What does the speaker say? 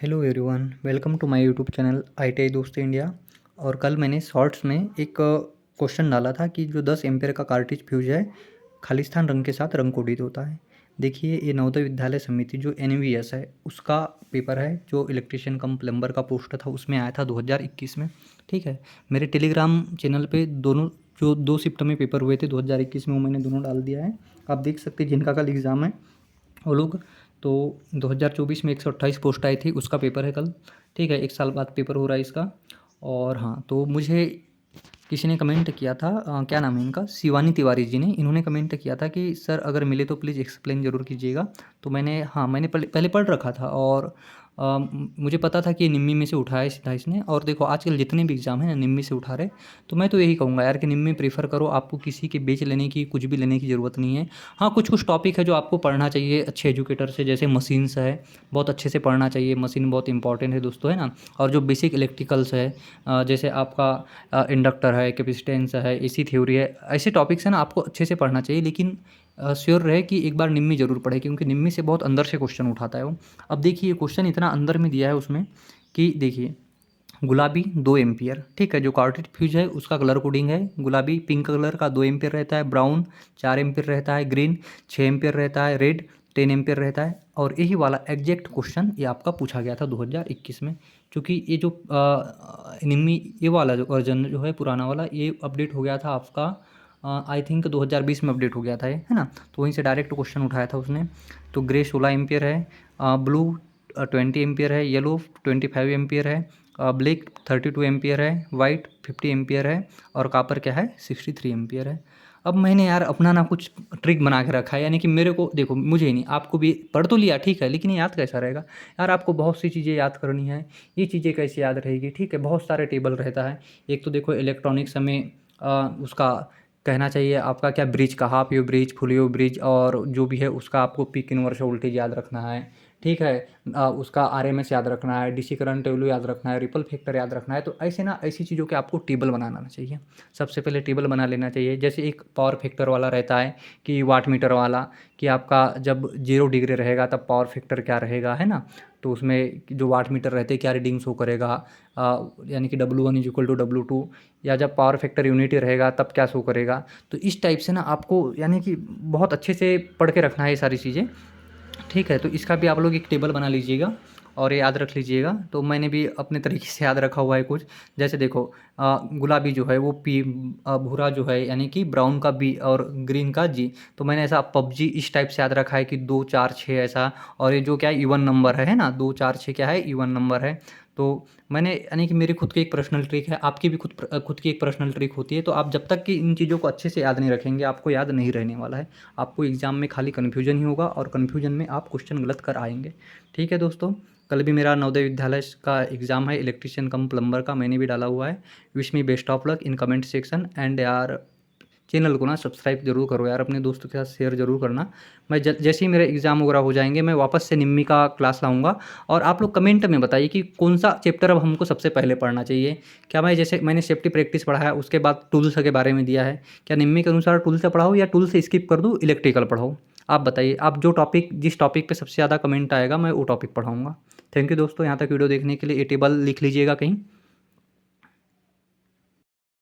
Hello everyone, welcome to my YouTube channel ITI दोस्त India. और कल मैंने शॉर्ट्स में एक क्वेश्चन डाला था कि जो 10 एम्पेयर का कार्ट्रिज फ्यूज है खालिस्तान रंग के साथ रंग कोडित होता है। देखिए, ये नवोदय विद्यालय समिति जो NVS है उसका पेपर है, जो इलेक्ट्रिशियन कम प्लम्बर का पोस्ट था उसमें आया था 2021 में। ठीक है, मेरे टेलीग्राम चैनल पे दोनों जो 2 शिफ्ट में पेपर हुए थे 2021 में, वो मैंने दोनों डाल दिया है। आप देख सकते हैं जिनका कल एग्ज़ाम है वो लोग। तो 2024 में 128 पोस्ट आई थी, उसका पेपर है कल। ठीक है, 1 साल बाद पेपर हो रहा है इसका। और हाँ, तो मुझे किसी ने कमेंट किया था, क्या नाम है इनका, शिवानी तिवारी जी ने, इन्होंने कमेंट किया था कि सर अगर मिले तो प्लीज़ एक्सप्लेन ज़रूर कीजिएगा। तो मैंने पहले पढ़ रखा था, और मुझे पता था कि निम्मी में से उठाया सीधा इसने। और देखो, आजकल जितने भी एग्ज़ाम हैं ना निम्मी से उठा रहे। तो मैं तो यही कहूँगा यार कि निम्मी प्रीफर करो, आपको किसी के बेच लेने की, कुछ भी लेने की ज़रूरत नहीं है। हाँ, कुछ कुछ टॉपिक है जो आपको पढ़ना चाहिए अच्छे एजुकेटर से, जैसे मशीन्स है, बहुत अच्छे से पढ़ना चाहिए। मशीन बहुत इंपॉर्टेंट है दोस्तों, है ना। और जो बेसिक इलेक्ट्रिकल्स है, जैसे आपका इंडक्टर है, कैपेसिटेंस है, AC थ्योरी है, ऐसे टॉपिक्स हैं ना, आपको अच्छे से पढ़ना चाहिए। लेकिन श्योर रहे कि एक बार निम्मी ज़रूर पढ़े, क्योंकि निम्मी से बहुत अंदर से क्वेश्चन उठाता है वो। अब देखिए, क्वेश्चन इतना अंदर में दिया है उसमें कि देखिए, गुलाबी 2 एम्पियर, ठीक है, जो कार्ट्रिज फ्यूज है उसका कलर कोडिंग है। गुलाबी पिंक कलर का 2 एम्पियर रहता है, ब्राउन 4 एम्पियर रहता है, ग्रीन 6 एम्पियर रहता है, रेड 10 एम्पियर रहता है। और यही वाला एग्जैक्ट क्वेश्चन ये आपका पूछा गया था 2021 में। क्योंकि ये जो निम्मी ये वाला जो वर्जन जो है पुराना वाला, ये अपडेट हो गया था आपका, आई थिंक 2020 में अपडेट हो गया था ये, है ना। तो वहीं से डायरेक्ट क्वेश्चन उठाया था उसने। तो ग्रे 16 एम्पियर है, ब्लू 20 एम्पियर है, येलो 25 एम्पियर है, ब्लैक 32 एम्पियर है, वाइट 50 एम्पियर है, और कॉपर क्या है 63 एम्पियर है। अब मैंने यार अपना ना कुछ ट्रिक बना के रखा है, यानी कि मेरे को देखो, मुझे ही नहीं, आपको भी पढ़ तो लिया ठीक है, लेकिन ये याद कैसा रहेगा यार। आपको बहुत सी चीज़ें याद करनी है, ये चीज़ें कैसे याद रहेगी। ठीक है, बहुत सारे टेबल रहता है। एक तो देखो इलेक्ट्रॉनिक्स में उसका कहना चाहिए आपका क्या, ब्रिज का half wave bridge, full wave bridge, और जो भी है उसका आपको पीक इनवर्स वोल्टेज याद रखना है। ठीक है, उसका RMS याद रखना है, DC करंट वैल्यू याद रखना है, रिपल फैक्टर याद रखना है। तो ऐसे ना, ऐसी चीज़ों के आपको टेबल बनाना चाहिए। सबसे पहले टेबल बना लेना चाहिए। जैसे एक पावर फैक्टर वाला रहता है कि वाट मीटर वाला, कि आपका जब 0 डिग्री रहेगा तब पावर फैक्टर क्या रहेगा, है ना। तो उसमें जो वाट मीटर रहते हैं क्या रीडिंग शो करेगा, यानी कि W1 = W2, या जब पावर फैक्टर यूनिटी रहेगा तब क्या शो करेगा। तो इस टाइप से ना आपको यानी कि बहुत अच्छे से पढ़ के रखना है ये सारी चीज़ें। ठीक है, तो इसका भी आप लोग एक टेबल बना लीजिएगा और ये याद रख लीजिएगा। तो मैंने भी अपने तरीके से याद रखा हुआ है कुछ। जैसे देखो, गुलाबी जो है वो P, भूरा जो है यानी कि ब्राउन का B, और ग्रीन का G। तो मैंने ऐसा PUBG इस टाइप से याद रखा है कि 2 4 6 ऐसा। और ये जो क्या है इवन नंबर है ना, 2 4 6 क्या है इवन नंबर है। तो मैंने यानी कि मेरी खुद की एक पर्सनल ट्रिक है, आपकी भी खुद की एक पर्सनल ट्रिक होती है। तो आप जब तक कि इन चीज़ों को अच्छे से याद नहीं रखेंगे, आपको याद नहीं रहने वाला है। आपको एग्ज़ाम में खाली कन्फ्यूजन ही होगा, और कन्फ्यूजन में आप क्वेश्चन गलत कर आएंगे। ठीक है दोस्तों, कल भी मेरा नवोदय विद्यालय का एग्ज़ाम है, इलेक्ट्रिशियन कम प्लम्बर का, मैंने भी डाला हुआ है। Wish me best of luck in comment section. And यार, चैनल को ना सब्सक्राइब जरूर करो यार, अपने दोस्तों के साथ शेयर जरूर करना। मैं जैसे ही मेरे एग्ज़ाम वगैरह हो जाएंगे, मैं वापस से निम्मी का क्लास लाऊंगा। और आप लोग कमेंट में बताइए कि कौन सा चैप्टर अब हमको सबसे पहले पढ़ना चाहिए। क्या मैं, जैसे मैंने सेफ्टी प्रैक्टिस पढ़ा है, उसके बाद टूल्स के बारे में दिया है, क्या निम्मी के अनुसार टूल से पढ़ाऊँ या टूल से स्किप कर दूँ, इलेक्ट्रिकल पढ़ाऊँ। आप बताइए, आप जिस टॉपिक पे सबसे ज़्यादा कमेंट आएगा मैं वो टॉपिक पढ़ाऊँगा। थैंक यू दोस्तों, यहाँ तक वीडियो देखने के लिए। ये टेबल लिख लीजिएगा कहीं।